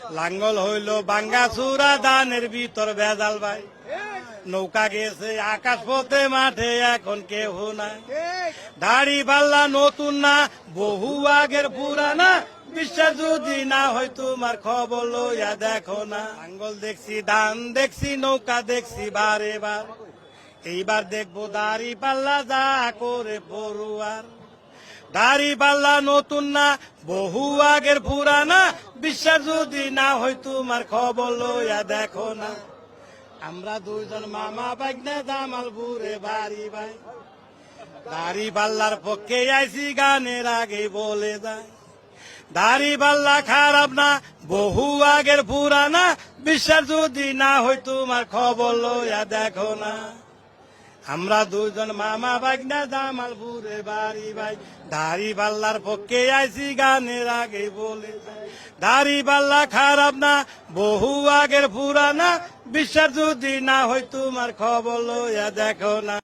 লাঙ্গল হইল বাঙ্গা চূড়া ধানের ভিতর ভেজাল ভাই নৌকা গেছে আকাশ পথে মাঠে এখন কেহ না দাড়ি পাল্লা নতুন না বহু আগের পুরানা বিশ্বাস যদি না হয় তোমার খবর লইয়া দেখো না লাঙ্গল দেখছি ধান দেখছি নৌকা দেখছি বারে বার এইবার দেখবো দাড়ি পাল্লা যা করে পড়ুয়ার দাড়ি পাল্লা নতুন না বহু আগের পুরানা বিশ্বাস যদি না হয় তোমার খবর লইয়া দেখো না আমরা দুইজন মামা বাগনা জামালপুরে বাড়ি ভাই দাড়ি পাল্লার পক্ষে আইসি গানের আগে বলে যায় দাড়ি পাল্লা খারাপ না বহু আগের পুরানা বিশ্বাস যদি না হয় তোমার খবর লইয়া দেখো না আমরা দুজন মামা বাগনা জামালপুরে বাড়ি ভাই দাড়ি পাল্লার পক্ষে আইসি গানের আগে বলে দাড়ি পাল্লা খারাপ না বহু আগের পুরানা বিশ্বাস যদি না হয় তোমার খবর লইয়া দেখো না।